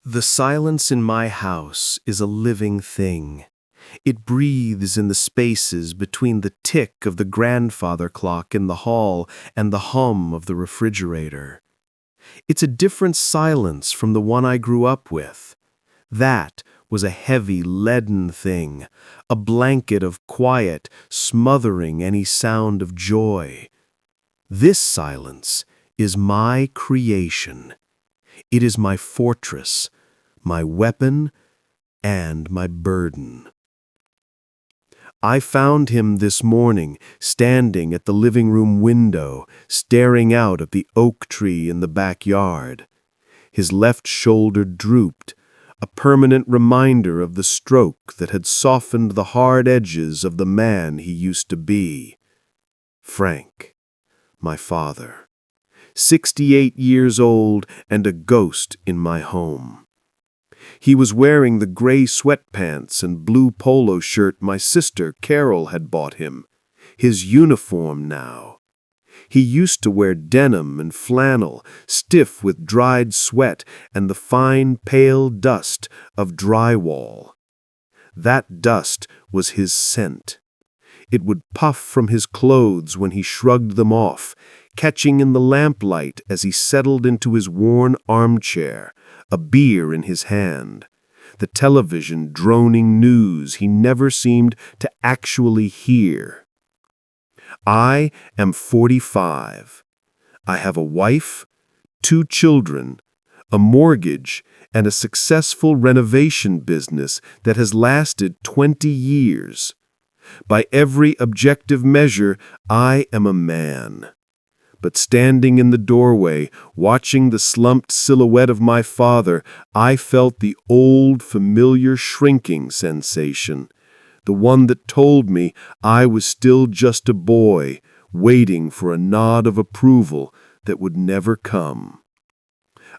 The silence in my house is a living thing. It breathes in the spaces between the tick of the grandfather clock in the hall and the hum of the refrigerator. It's a different silence from the one I grew up with. That was a heavy, leaden thing, a blanket of quiet, smothering any sound of joy. This silence is my creation. It is my fortress, my weapon, and my burden. I found him this morning, standing at the living room window, staring out at the oak tree in the backyard. His left shoulder drooped, a permanent reminder of the stroke that had softened the hard edges of the man he used to be. Frank, my father, 68 years old and a ghost in my home. He was wearing the gray sweatpants and blue polo shirt my sister Carol had bought him, his uniform now. He used to wear denim and flannel, stiff with dried sweat and the fine, pale dust of drywall. That dust was his scent. It would puff from his clothes when he shrugged them off, catching in the lamplight as he settled into his worn armchair, a beer in his hand, the television droning news he never seemed to actually hear. I am 45. I have a wife, 2 children, a mortgage, and a successful renovation business that has lasted 20 years. By every objective measure, I am a man. But standing in the doorway, watching the slumped silhouette of my father, I felt the old, familiar shrinking sensation, the one that told me I was still just a boy, waiting for a nod of approval that would never come.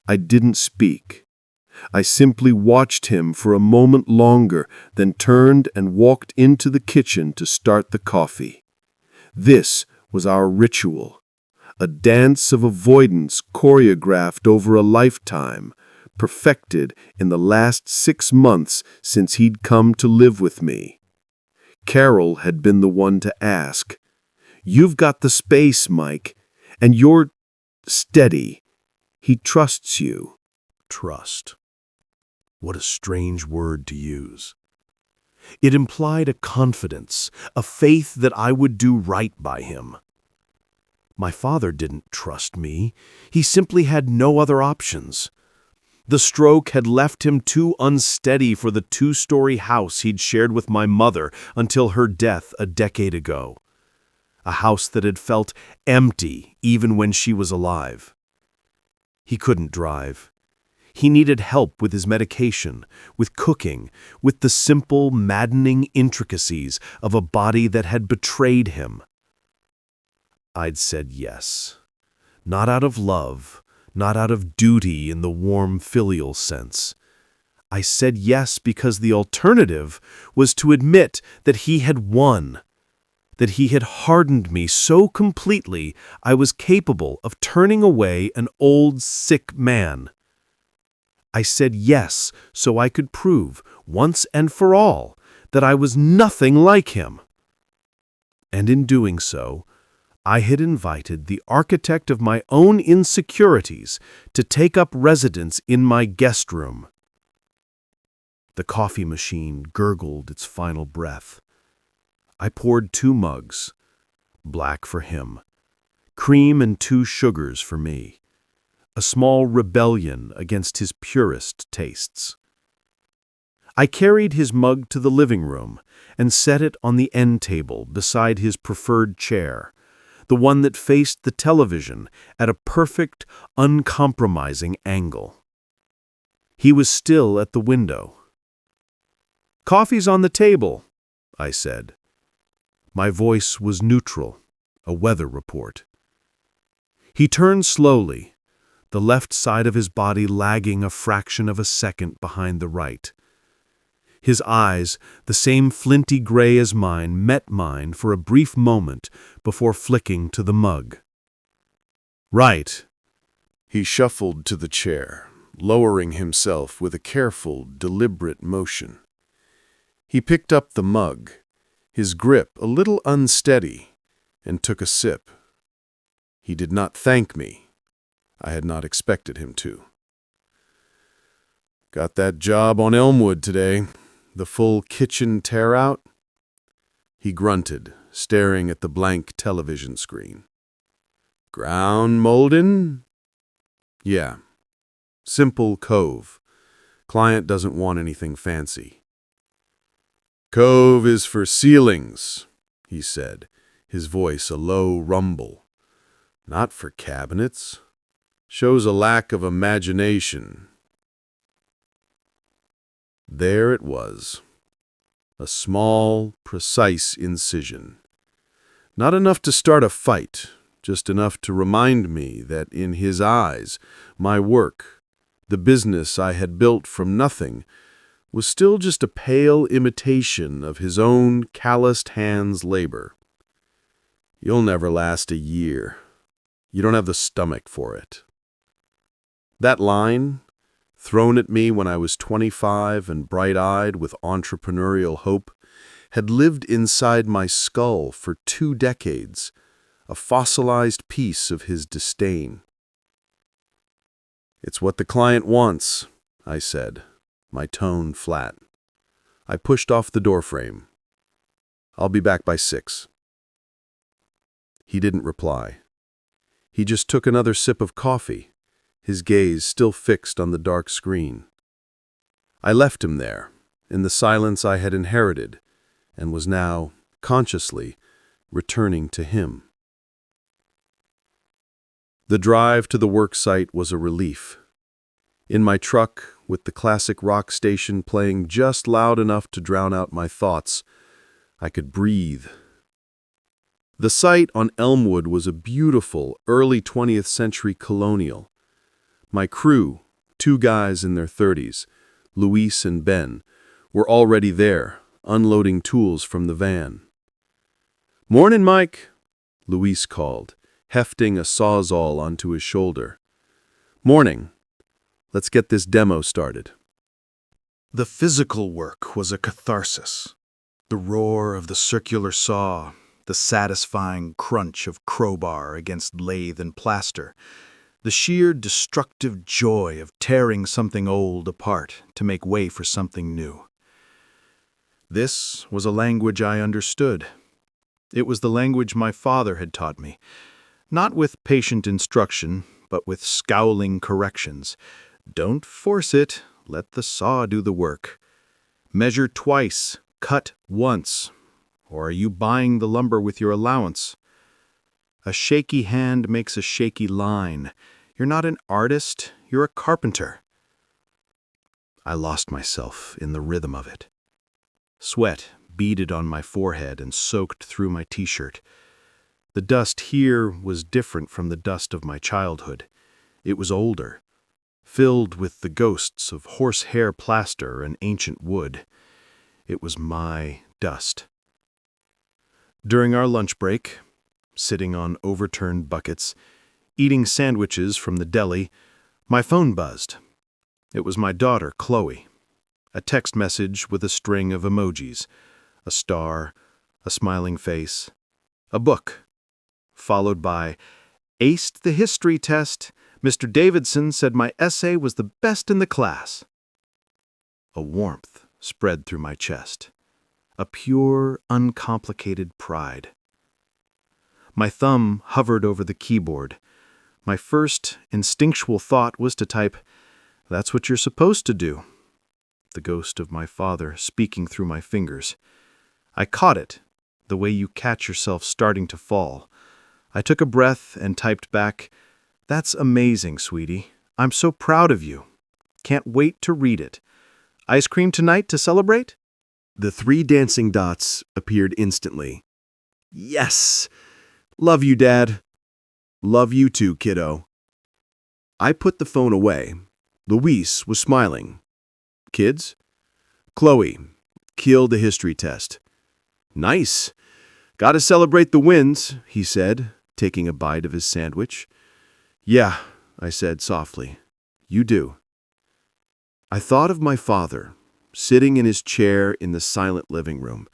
I didn't speak. I simply watched him for a moment longer, then turned and walked into the kitchen to start the coffee. This was our ritual. A dance of avoidance choreographed over a lifetime, perfected in the last 6 months since he'd come to live with me. Carol had been the one to ask, "You've got the space, Mike, and you're steady. He trusts you." Trust. What a strange word to use. It implied a confidence, a faith that I would do right by him. My father didn't trust me. He simply had no other options. The stroke had left him too unsteady for the 2-story house he'd shared with my mother until her death a decade ago. A house that had felt empty even when she was alive. He couldn't drive. He needed help with his medication, with cooking, with the simple, maddening intricacies of a body that had betrayed him. I'd said yes. Not out of love, not out of duty in the warm filial sense. I said yes because the alternative was to admit that he had won, that he had hardened me so completely I was capable of turning away an old, sick man. I said yes so I could prove, once and for all, that I was nothing like him. And in doing so, I had invited the architect of my own insecurities to take up residence in my guest room. The coffee machine gurgled its final breath. I poured 2 mugs, black for him, cream and 2 sugars for me, a small rebellion against his purest tastes. I carried his mug to the living room and set it on the end table beside his preferred chair, the one that faced the television at a perfect, uncompromising angle. He was still at the window. "Coffee's on the table," I said. My voice was neutral, a weather report. He turned slowly, the left side of his body lagging a fraction of a second behind the right. His eyes, the same flinty gray as mine, met mine for a brief moment before flicking to the mug. "Right." He shuffled to the chair, lowering himself with a careful, deliberate motion. He picked up the mug, his grip a little unsteady, and took a sip. He did not thank me. I had not expected him to. "Got that job on Elmwood today. The full kitchen tear-out?" He grunted, staring at the blank television screen. "Ground molding?" "Yeah. Simple cove. Client doesn't want anything fancy." "Cove is for ceilings," he said, his voice a low rumble. "Not for cabinets. Shows a lack of imagination." There it was. A small, precise incision. Not enough to start a fight, just enough to remind me that in his eyes, my work, the business I had built from nothing, was still just a pale imitation of his own calloused hands' labor. "You'll never last a year. You don't have the stomach for it." That line, thrown at me when I was 25 and bright-eyed with entrepreneurial hope, had lived inside my skull for 2 decades, a fossilized piece of his disdain. "It's what the client wants," I said, my tone flat. I pushed off the doorframe. "I'll be back by 6. He didn't reply. He just took another sip of coffee, his gaze still fixed on the dark screen. I left him there, in the silence I had inherited, and was now, consciously, returning to him. The drive to the work site was a relief. In my truck, with the classic rock station playing just loud enough to drown out my thoughts, I could breathe. The site on Elmwood was a beautiful, early 20th century colonial. My crew, 2 guys in their 30s, Luis and Ben, were already there, unloading tools from the van. "Morning, Mike," Luis called, hefting a sawzall onto his shoulder. "Morning. Let's get this demo started." The physical work was a catharsis. The roar of the circular saw, the satisfying crunch of crowbar against lathe and plaster, the sheer destructive joy of tearing something old apart to make way for something new. This was a language I understood. It was the language my father had taught me, not with patient instruction, but with scowling corrections. Don't force it, let the saw do the work. Measure twice, cut once. Or are you buying the lumber with your allowance? A shaky hand makes a shaky line. You're not an artist, you're a carpenter. I lost myself in the rhythm of it. Sweat beaded on my forehead and soaked through my t-shirt. The dust here was different from the dust of my childhood. It was older, filled with the ghosts of horsehair plaster and ancient wood. It was my dust. During our lunch break, sitting on overturned buckets, eating sandwiches from the deli, my phone buzzed. It was my daughter, Chloe. A text message with a string of emojis, a star, a smiling face, a book, followed by, "Aced the history test. Mr. Davidson said my essay was the best in the class." A warmth spread through my chest. A pure, uncomplicated pride. My thumb hovered over the keyboard. My first instinctual thought was to type, "That's what you're supposed to do." The ghost of my father speaking through my fingers. I caught it, the way you catch yourself starting to fall. I took a breath and typed back, "That's amazing, sweetie. I'm so proud of you. Can't wait to read it. Ice cream tonight to celebrate?" The 3 dancing dots appeared instantly. "Yes! Love you, Dad." "Love you too, kiddo." I put the phone away. Luis was smiling. "Kids?" "Chloe, killed the history test." "Nice. Gotta celebrate the wins," he said, taking a bite of his sandwich. "Yeah," I said softly. "You do." I thought of my father, sitting in his chair in the silent living room.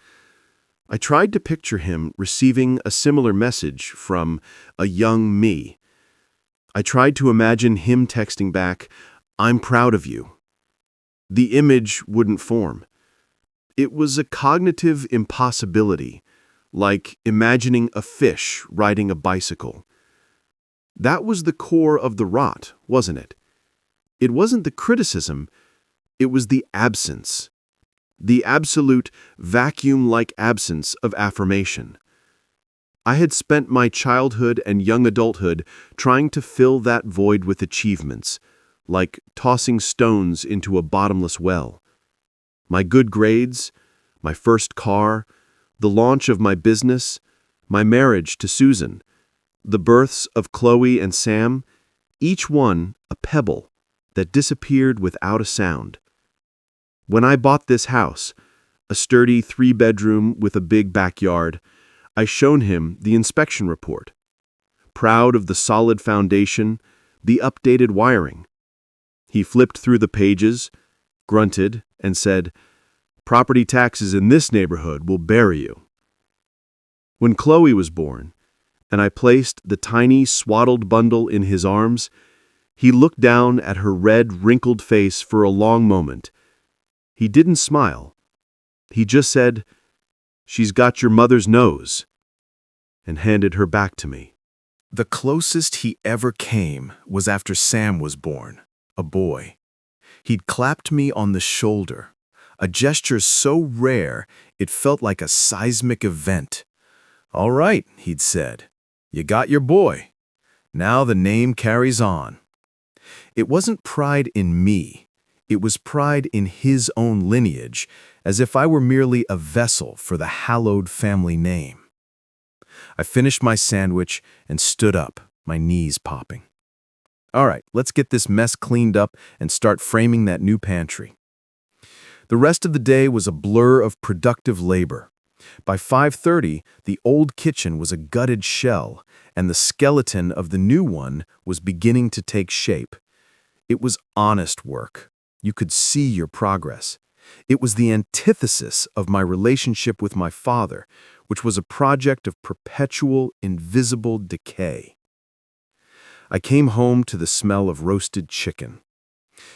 I tried to picture him receiving a similar message from a young me. I tried to imagine him texting back, "I'm proud of you." The image wouldn't form. It was a cognitive impossibility, like imagining a fish riding a bicycle. That was the core of the rot, wasn't it? It wasn't the criticism, it was the absence. The absolute, vacuum-like absence of affirmation. I had spent my childhood and young adulthood trying to fill that void with achievements, like tossing stones into a bottomless well. My good grades, my first car, the launch of my business, my marriage to Susan, the births of Chloe and Sam, each one a pebble that disappeared without a sound. When I bought this house, a sturdy 3-bedroom with a big backyard, I shown him the inspection report. Proud of the solid foundation, the updated wiring. He flipped through the pages, grunted, and said, "Property taxes in this neighborhood will bury you." When Chloe was born, and I placed the tiny swaddled bundle in his arms, he looked down at her red, wrinkled face for a long moment. He didn't smile. He just said, "She's got your mother's nose," and handed her back to me. The closest he ever came was after Sam was born, a boy. He'd clapped me on the shoulder, a gesture so rare it felt like a seismic event. "All right," he'd said, "you got your boy. Now the name carries on." It wasn't pride in me. It was pride in his own lineage, as if I were merely a vessel for the hallowed family name. I finished my sandwich and stood up, my knees popping. All right, let's get this mess cleaned up and start framing that new pantry. The rest of the day was a blur of productive labor. By 5:30, the old kitchen was a gutted shell, and the skeleton of the new one was beginning to take shape. It was honest work. You could see your progress. It was the antithesis of my relationship with my father, which was a project of perpetual, invisible decay. I came home to the smell of roasted chicken.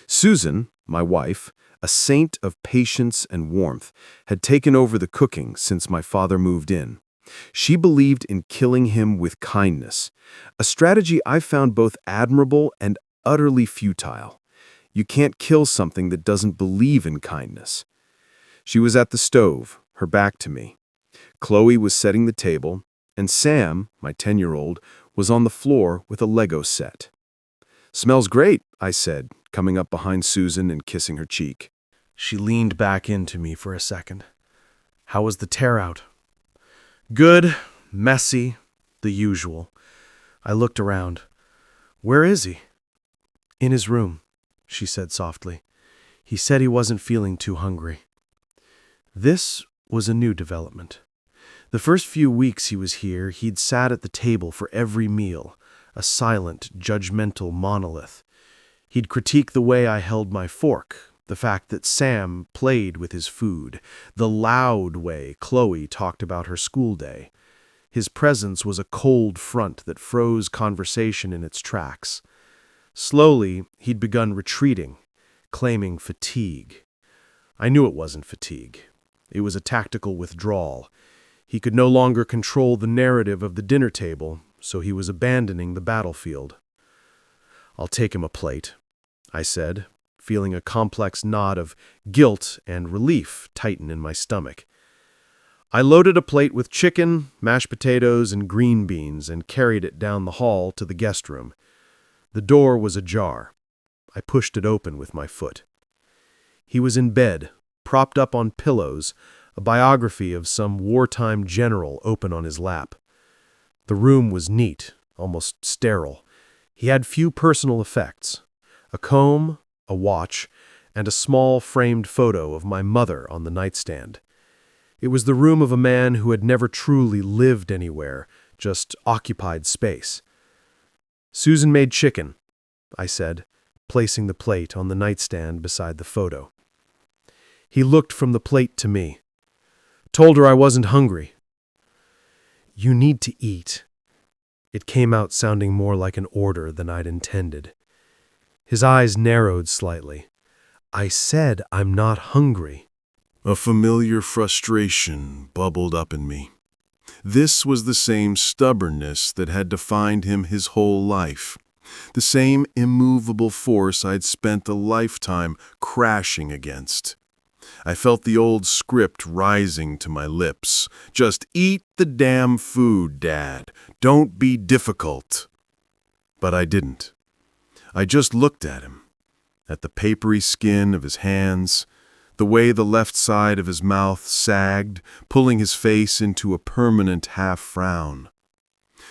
Susan, my wife, a saint of patience and warmth, had taken over the cooking since my father moved in. She believed in killing him with kindness, a strategy I found both admirable and utterly futile. You can't kill something that doesn't believe in kindness. She was at the stove, her back to me. Chloe was setting the table, and Sam, my 10-year-old, was on the floor with a Lego set. "Smells great," I said, coming up behind Susan and kissing her cheek. She leaned back into me for a second. "How was the tear-out?" "Good, messy, the usual." I looked around. "Where is he?" "In his room," she said softly. "He said he wasn't feeling too hungry." This was a new development. The first few weeks he was here, he'd sat at the table for every meal, a silent, judgmental monolith. He'd critique the way I held my fork, the fact that Sam played with his food, the loud way Chloe talked about her school day. His presence was a cold front that froze conversation in its tracks. Slowly, he'd begun retreating, claiming fatigue. I knew it wasn't fatigue. It was a tactical withdrawal. He could no longer control the narrative of the dinner table, so he was abandoning the battlefield. "I'll take him a plate," I said, feeling a complex knot of guilt and relief tighten in my stomach. I loaded a plate with chicken, mashed potatoes, and green beans and carried it down the hall to the guest room. The door was ajar. I pushed it open with my foot. He was in bed, propped up on pillows, a biography of some wartime general open on his lap. The room was neat, almost sterile. He had few personal effects: a comb, a watch, and a small framed photo of my mother on the nightstand. It was the room of a man who had never truly lived anywhere, just occupied space. "Susan made chicken," I said, placing the plate on the nightstand beside the photo. He looked from the plate to me. Told her I wasn't hungry. "You need to eat." It came out sounding more like an order than I'd intended. His eyes narrowed slightly. "I said I'm not hungry." A familiar frustration bubbled up in me. This was the same stubbornness that had defined him his whole life, the same immovable force I'd spent a lifetime crashing against. I felt the old script rising to my lips. Just eat the damn food, Dad. Don't be difficult. But I didn't. I just looked at him, at the papery skin of his hands, the way the left side of his mouth sagged, pulling his face into a permanent half-frown.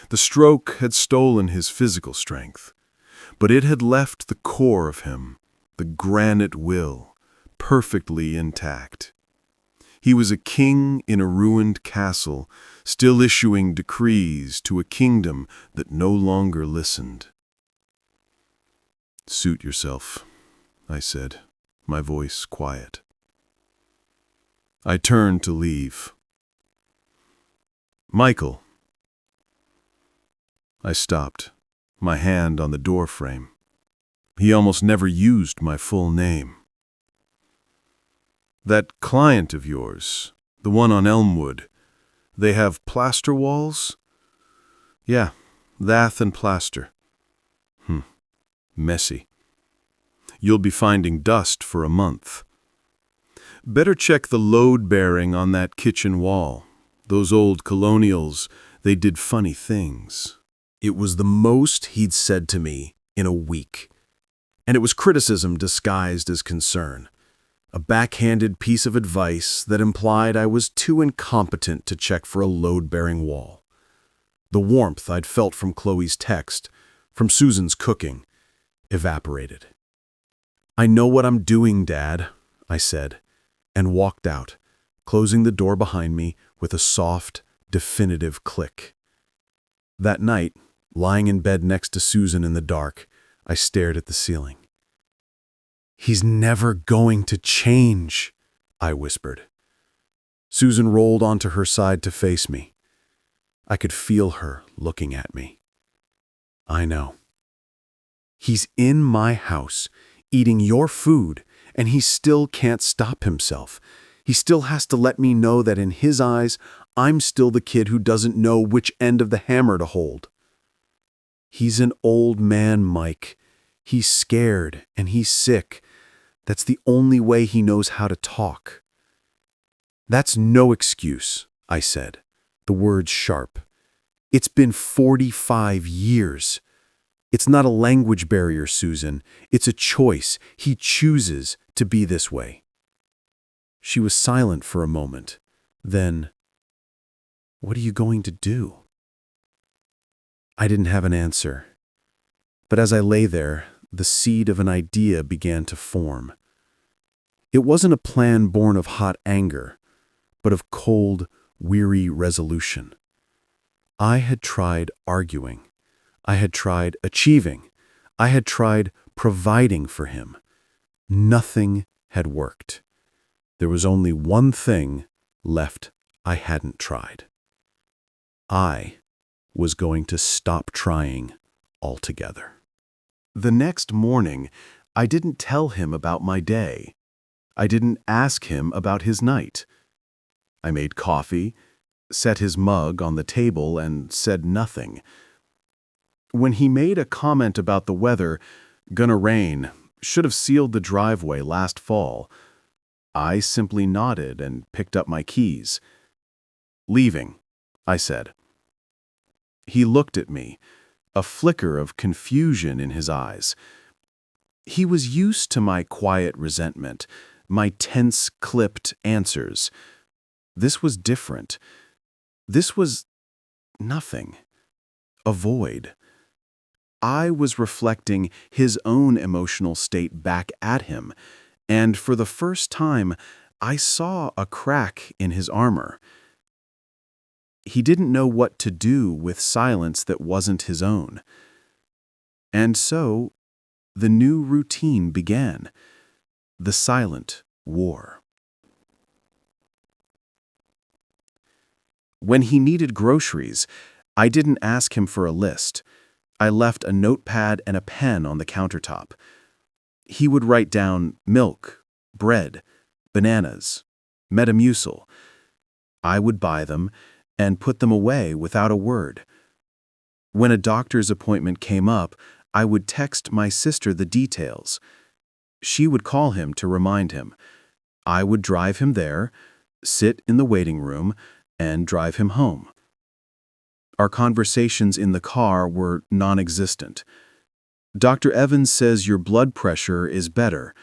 The stroke had stolen his physical strength, but it had left the core of him, the granite will, perfectly intact. He was a king in a ruined castle, still issuing decrees to a kingdom that no longer listened. "Suit yourself," I said, my voice quiet. I turned to leave. "Michael." I stopped, my hand on the doorframe. He almost never used my full name. "That client of yours, the one on Elmwood, they have plaster walls?" "Yeah, lath and plaster." Messy. You'll be finding dust for a month. Better check the load bearing on that kitchen wall. Those old colonials, they did funny things." It was the most he'd said to me in a week, and it was criticism disguised as concern. A backhanded piece of advice that implied I was too incompetent to check for a load-bearing wall. The warmth I'd felt from Chloe's text, from Susan's cooking, evaporated. "I know what I'm doing, Dad," I said, and walked out, closing the door behind me with a soft, definitive click. That night, lying in bed next to Susan in the dark, I stared at the ceiling. "He's never going to change," I whispered. Susan rolled onto her side to face me. I could feel her looking at me. "I know. He's in my house, eating your food, and he still can't stop himself. He still has to let me know that in his eyes, I'm still the kid who doesn't know which end of the hammer to hold. He's an old man, Mike. He's scared and he's sick. That's the only way he knows how to talk." "That's no excuse," I said, the words sharp. "It's been 45 years. It's not a language barrier, Susan. It's a choice. He chooses to be this way." She was silent for a moment. Then, "What are you going to do?" I didn't have an answer. But as I lay there, the seed of an idea began to form. It wasn't a plan born of hot anger, but of cold, weary resolution. I had tried arguing. I had tried achieving. I had tried providing for him. Nothing had worked. There was only one thing left I hadn't tried. I was going to stop trying altogether. The next morning, I didn't tell him about my day. I didn't ask him about his night. I made coffee, set his mug on the table, and said nothing. When he made a comment about the weather, "Gonna rain, should have sealed the driveway last fall," I simply nodded and picked up my keys. "Leaving," I said. He looked at me, a flicker of confusion in his eyes. He was used to my quiet resentment, my tense, clipped answers. This was different. This was nothing. A void. I was reflecting his own emotional state back at him, and for the first time, I saw a crack in his armor. He didn't know what to do with silence that wasn't his own. And so, The new routine began. The silent war. When he needed groceries, I didn't ask him for a list. I left a notepad and a pen on the countertop. He would write down milk, bread, bananas, Metamucil. I would buy them and put them away without a word. When a doctor's appointment came up, I would text my sister the details. She would call him to remind him. I would drive him there, sit in the waiting room, and drive him home. Our conversations in the car were non-existent. Dr. Evans says your blood pressure is better.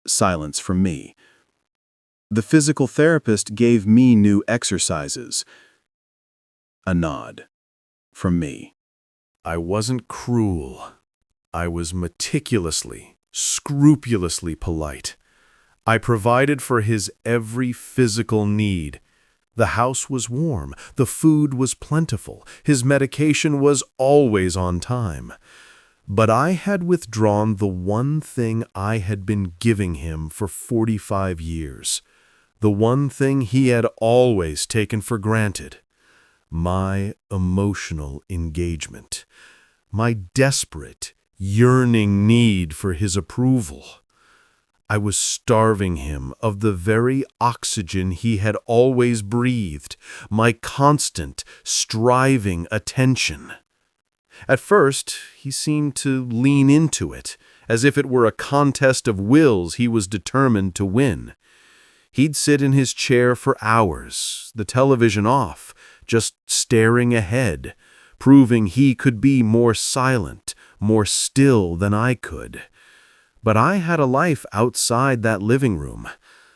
Silence from me. The physical therapist gave me new exercises. A nod from me. I wasn't cruel. I was meticulously, scrupulously polite. I provided for his every physical need. The house was warm, the food was plentiful, his medication was always on time. But I had withdrawn the one thing I had been giving him for 45 years, the one thing he had always taken for granted, my emotional engagement, my desperate, yearning need for his approval. I was starving him of the very oxygen he had always breathed, my constant, striving attention. At first, he seemed to lean into it, as if it were a contest of wills he was determined to win. He'd sit in his chair for hours, the television off, just staring ahead, proving he could be more silent, more still than I could. But I had a life outside that living room.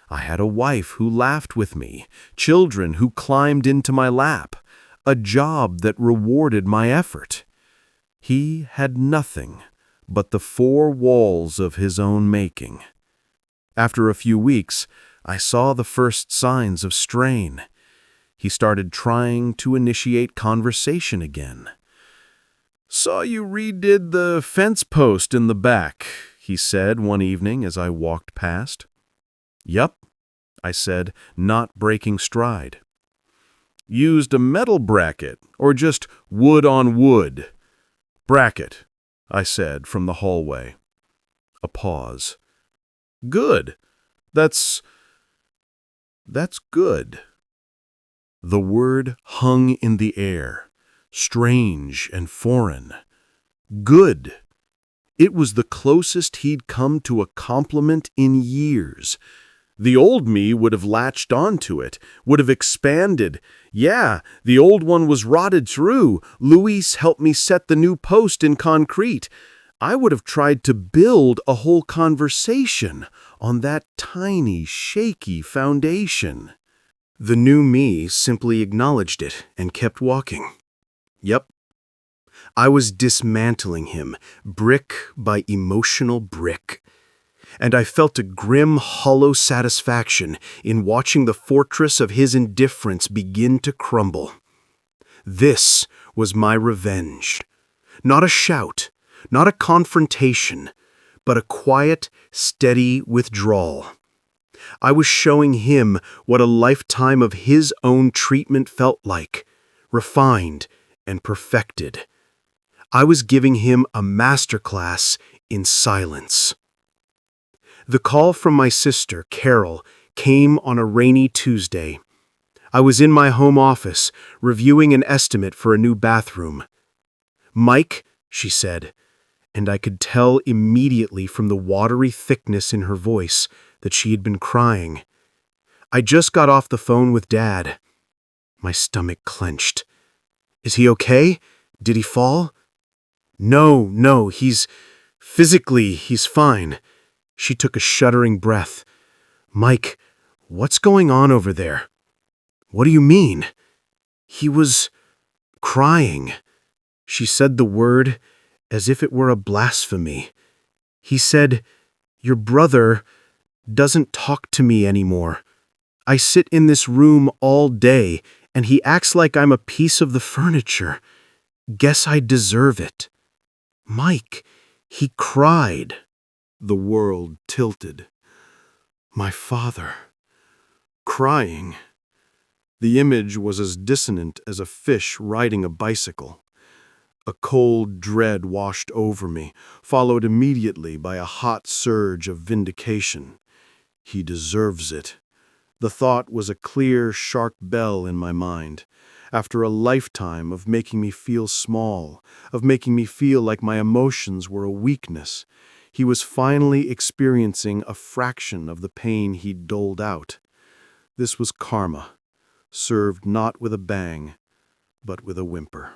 I had a wife who laughed with me, children who climbed into my lap, a job that rewarded my effort. He had nothing but the four walls of his own making. After a few weeks, I saw the first signs of strain. He started trying to initiate conversation again. "Saw you redid the fence post in the back," he said one evening as I walked past. "Yup," I said, not breaking stride. "Used a metal bracket or just wood on wood?" "Bracket," I said from the hallway. A pause. "Good. That's good." The word hung in the air, strange and foreign. Good. It was the closest he'd come to a compliment in years. The old me would have latched onto it, would have expanded. "Yeah, the old one was rotted through. Luis helped me set the new post in concrete." I would have tried to build a whole conversation on that tiny, shaky foundation. The new me simply acknowledged it and kept walking. Yep. I was dismantling him, brick by emotional brick. And I felt a grim, hollow satisfaction in watching the fortress of his indifference begin to crumble. This was my revenge. Not a shout, not a confrontation, but a quiet, steady withdrawal. I was showing him what a lifetime of his own treatment felt like, refined and perfected. I was giving him a masterclass in silence. The call from my sister, Carol, came on a rainy Tuesday. I was in my home office, reviewing an estimate for a new bathroom. "Mike," she said, and I could tell immediately from the watery thickness in her voice that she had been crying. "I just got off the phone with Dad." My stomach clenched. "Is he okay? Did he fall?" No, he's fine." She took a shuddering breath. "Mike, what's going on over there?" "What do you mean?" "He was crying." She said the word as if it were a blasphemy. "He said, 'Your brother doesn't talk to me anymore. I sit in this room all day, and he acts like I'm a piece of the furniture. Guess I deserve it.' Mike, He cried. The world tilted. My father. Crying. The image was as dissonant as a fish riding a bicycle. A cold dread washed over me, followed immediately by a hot surge of vindication. He deserves it. The thought was a clear, sharp bell in my mind. After a lifetime of making me feel small, of making me feel like my emotions were a weakness, he was finally experiencing a fraction of the pain he'd doled out. This was karma, served not with a bang, but with a whimper.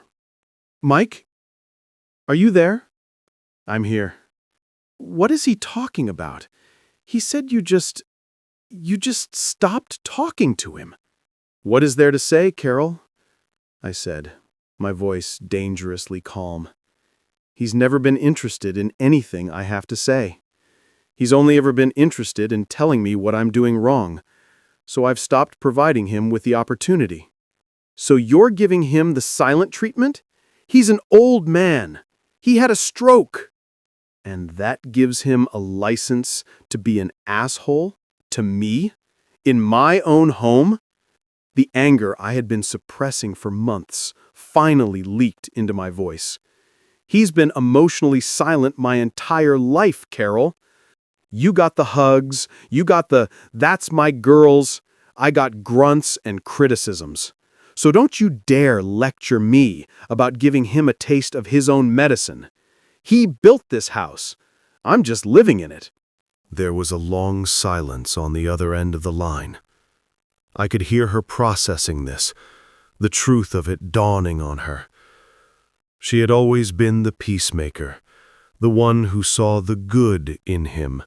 Mike? Are you there? I'm here. What is he talking about? He said you just stopped talking to him. What is there to say, Carol? I said, my voice dangerously calm. He's never been interested in anything I have to say. He's only ever been interested in telling me what I'm doing wrong, so I've stopped providing him with the opportunity. So you're giving him the silent treatment? He's an old man. He had a stroke. And that gives him a license to be an asshole? To me? In my own home? The anger I had been suppressing for months finally leaked into my voice. He's been emotionally silent my entire life, Carol. You got the hugs, you got the "that's my girls," I got grunts and criticisms. So don't you dare lecture me about giving him a taste of his own medicine. He built this house. I'm just living in it. There was a long silence on the other end of the line. I could hear her processing this, the truth of it dawning on her. She had always been the peacemaker, the one who saw the good in him,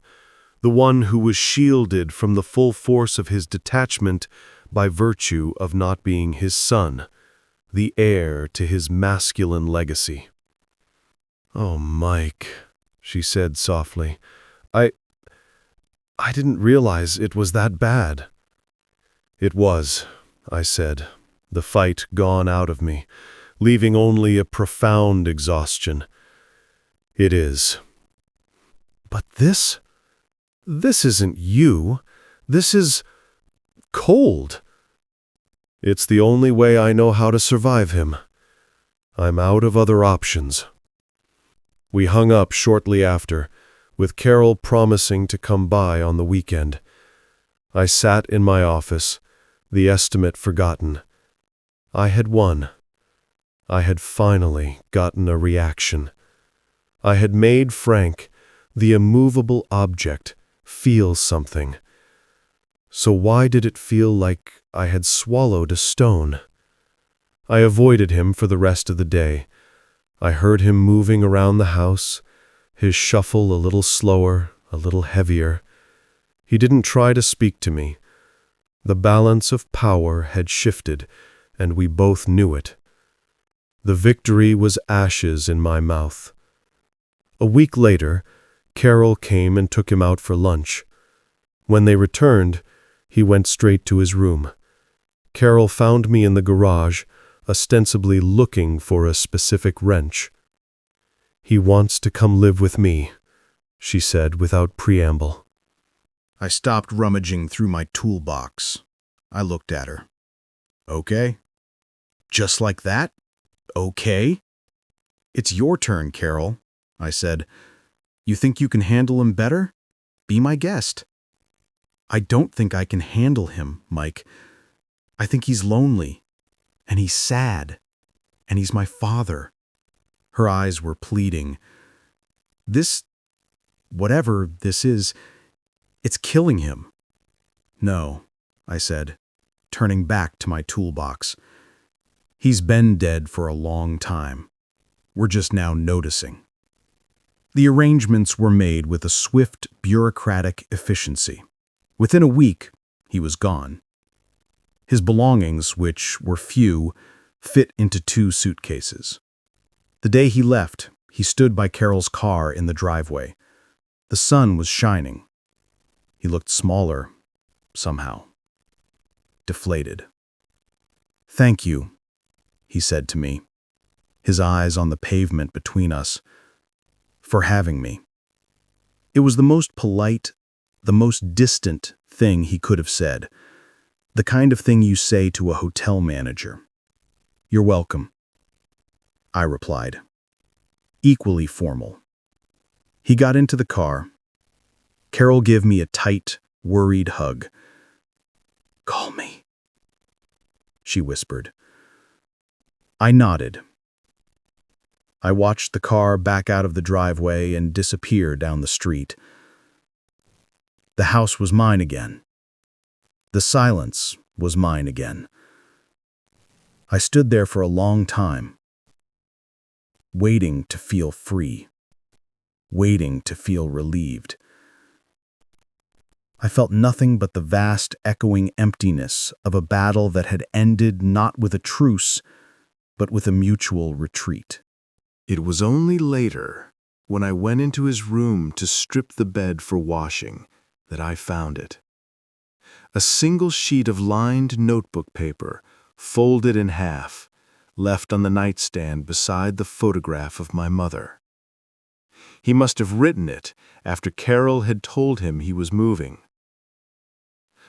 the one who was shielded from the full force of his detachment by virtue of not being his son, the heir to his masculine legacy. "Oh, Mike," she said softly, I didn't realize it was that bad." "It was," I said, the fight gone out of me, leaving only a profound exhaustion. "It is." "But this isn't you. This is cold." "It's the only way I know how to survive him. I'm out of other options." We hung up shortly after, with Carol promising to come by on the weekend. I sat in my office, the estimate forgotten. I had won. I had finally gotten a reaction. I had made Frank, the immovable object, feel something. So why did it feel like I had swallowed a stone? I avoided him for the rest of the day. I heard him moving around the house, his shuffle a little slower, a little heavier. He didn't try to speak to me. The balance of power had shifted, and we both knew it. The victory was ashes in my mouth. A week later, Carol came and took him out for lunch. When they returned, he went straight to his room. Carol found me in the garage, ostensibly looking for a specific wrench. "He wants to come live with me," she said without preamble. I stopped rummaging through my toolbox. I looked at her. "Okay? Just like that? Okay?" "It's your turn, Carol," I said. "You think you can handle him better? Be my guest." "I don't think I can handle him, Mike. I think he's lonely, and he's sad, and he's my father." Her eyes were pleading. Whatever this is, it's killing him." "No," I said, turning back to my toolbox. "He's been dead for a long time. We're just now noticing." The arrangements were made with a swift, bureaucratic efficiency. Within a week, he was gone. His belongings, which were few, fit into 2 suitcases. The day he left, he stood by Carol's car in the driveway. The sun was shining. He looked smaller, somehow. Deflated. "Thank you," he said to me, his eyes on the pavement between us, for having me. It was the most polite, the most distant thing he could have said. The kind of thing you say to a hotel manager. "You're welcome," I replied, equally formal. He got into the car. Carol gave me a tight, worried hug. "Call me," she whispered. I nodded. I watched the car back out of the driveway and disappear down the street. The house was mine again. The silence was mine again. I stood there for a long time, waiting to feel free, waiting to feel relieved. I felt nothing but the vast, echoing emptiness of a battle that had ended not with a truce, but with a mutual retreat. It was only later, when I went into his room to strip the bed for washing, that I found it. A single sheet of lined notebook paper, folded in half, left on the nightstand beside the photograph of my mother. He must have written it after Carol had told him he was moving.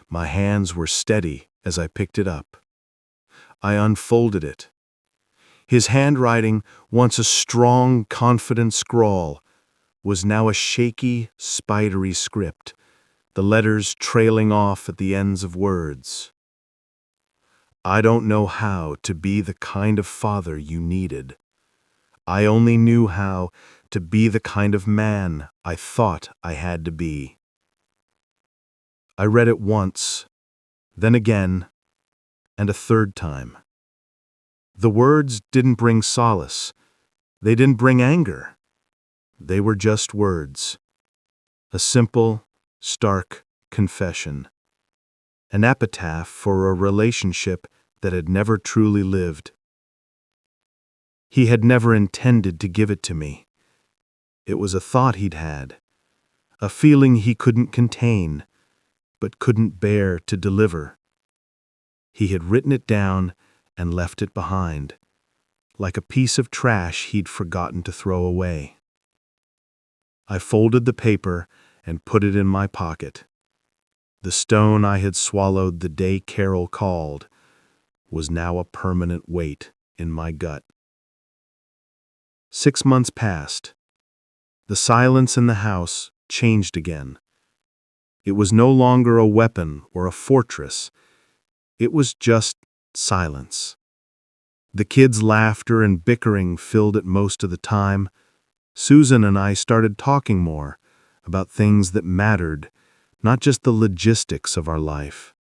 My hands were steady as I picked it up. I unfolded it. His handwriting, once a strong, confident scrawl, was now a shaky, spidery script, the letters trailing off at the ends of words. "I don't know how to be the kind of father you needed. I only knew how to be the kind of man I thought I had to be." I read it once, then again, and a third time. The words didn't bring solace. They didn't bring anger. They were just words. A simple, stark confession. An epitaph for a relationship that had never truly lived. He had never intended to give it to me. It was a thought he'd had, a feeling he couldn't contain, but couldn't bear to deliver. He had written it down and left it behind, like a piece of trash he'd forgotten to throw away. I folded the paper and put it in my pocket. The stone I had swallowed the day Carol called was now a permanent weight in my gut. 6 months passed. The silence in the house changed again. It was no longer a weapon or a fortress. It was just silence. The kids' laughter and bickering filled it most of the time. Susan and I started talking more about things that mattered, not just the logistics of our life.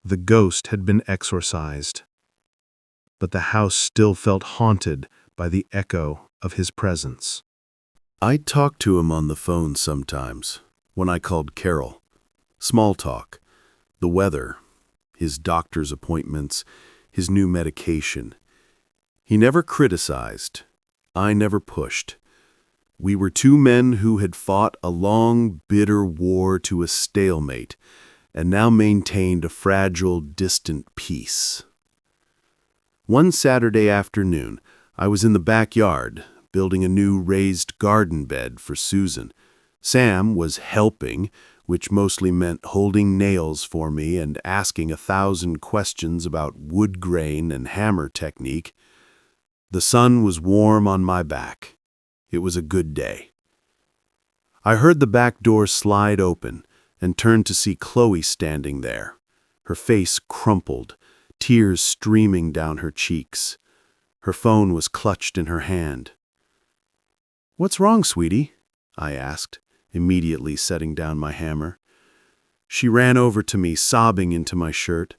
The ghost had been exorcised, but the house still felt haunted by the echo of his presence. I'd talk to him on the phone sometimes, when I called Carol. Small talk, the weather, his doctor's appointments, his new medication. He never criticized. I never pushed. We were two men who had fought a long, bitter war to a stalemate, and now maintained a fragile, distant peace. One Saturday afternoon, I was in the backyard, building a new raised garden bed for Susan. Sam was helping, which mostly meant holding nails for me and asking 1,000 questions about wood grain and hammer technique. The sun was warm on my back. It was a good day. I heard the back door slide open and turned to see Chloe standing there, her face crumpled, tears streaming down her cheeks. Her phone was clutched in her hand. "What's wrong, sweetie?" I asked, immediately setting down my hammer. She ran over to me, sobbing into my shirt.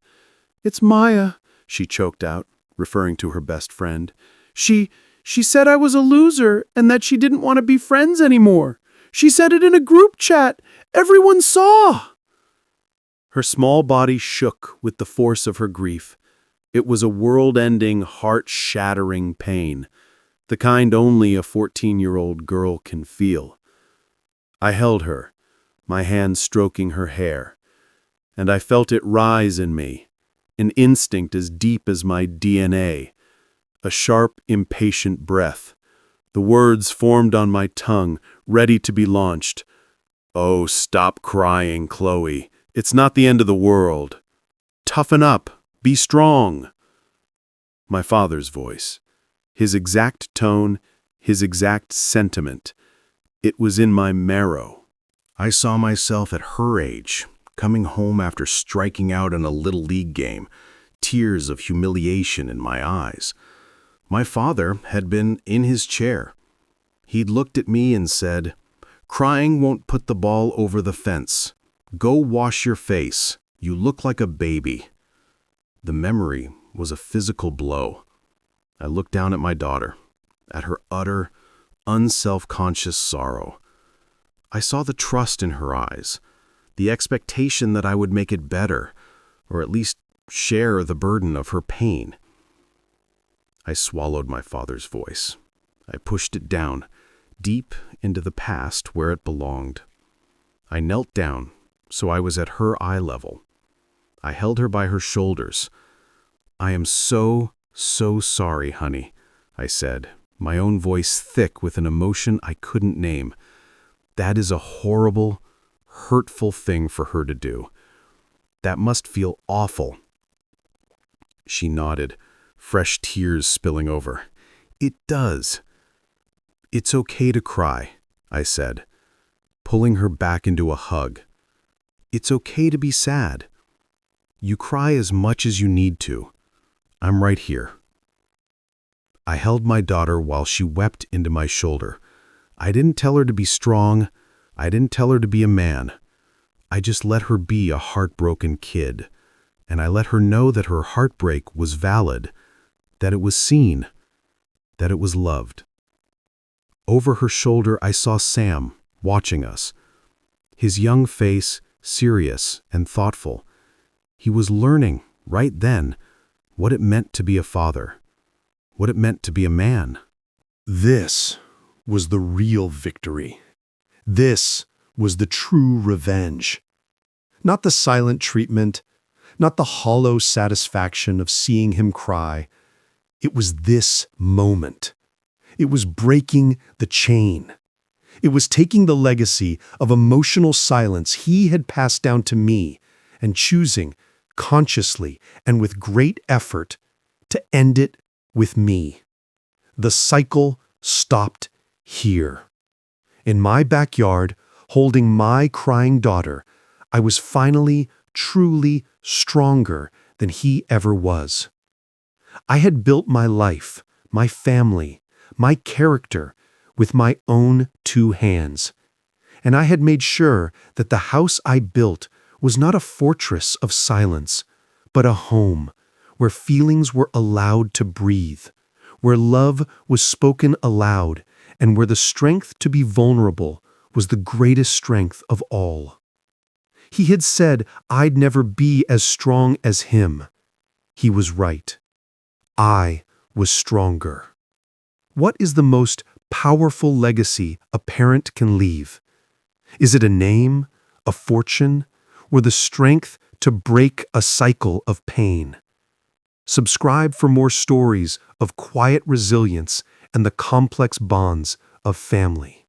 "It's Maya," she choked out, referring to her best friend. She said I was a loser and that she didn't want to be friends anymore. She said it in a group chat. Everyone saw." Her small body shook with the force of her grief. It was a world-ending, heart-shattering pain, the kind only a 14-year-old girl can feel. I held her, my hand stroking her hair, and I felt it rise in me, an instinct as deep as my DNA, a sharp, impatient breath, The words formed on my tongue, ready to be launched. "Oh, stop crying, Chloe. It's not the end of the world. Toughen up. Be strong." My father's voice. His exact tone, his exact sentiment. It was in my marrow. I saw myself at her age, coming home after striking out in a little league game, tears of humiliation in my eyes. My father had been in his chair. He'd looked at me and said, "Crying won't put the ball over the fence. Go wash your face. You look like a baby." The memory was a physical blow. I looked down at my daughter, at her utter, unself-conscious sorrow. I saw the trust in her eyes, the expectation that I would make it better, or at least share the burden of her pain. I swallowed my father's voice. I pushed it down, deep into the past where it belonged. I knelt down, so I was at her eye level. I held her by her shoulders. "I am so sorry, honey," I said, my own voice thick with an emotion I couldn't name. That is a horrible, hurtful thing for her to do. That must feel awful. She nodded, fresh tears spilling over. "It does." "It's okay to cry," I said, pulling her back into a hug. "It's okay to be sad. You cry as much as you need to. I'm right here." I held my daughter while she wept into my shoulder. I didn't tell her to be strong. I didn't tell her to be a man. I just let her be a heartbroken kid. And I let her know that her heartbreak was valid, that it was seen, that it was loved. Over her shoulder, I saw Sam watching us. His young face, serious and thoughtful. He was learning, right then, what it meant to be a father, what it meant to be a man. This was the real victory. This was the true revenge. Not the silent treatment, not the hollow satisfaction of seeing him cry. It was this moment. It was breaking the chain. It was taking the legacy of emotional silence he had passed down to me and choosing, consciously and with great effort, to end it with me. The cycle stopped here. In my backyard, holding my crying daughter, I was finally, truly stronger than he ever was. I had built my life, my family, my character with my own two hands. And I had made sure that the house I built was not a fortress of silence, but a home where feelings were allowed to breathe, where love was spoken aloud, and where the strength to be vulnerable was the greatest strength of all. He had said I'd never be as strong as him. He was right. I was stronger. What is the most powerful legacy a parent can leave? Is it a name, a fortune, or the strength to break a cycle of pain? Subscribe for more stories of quiet resilience and the complex bonds of family.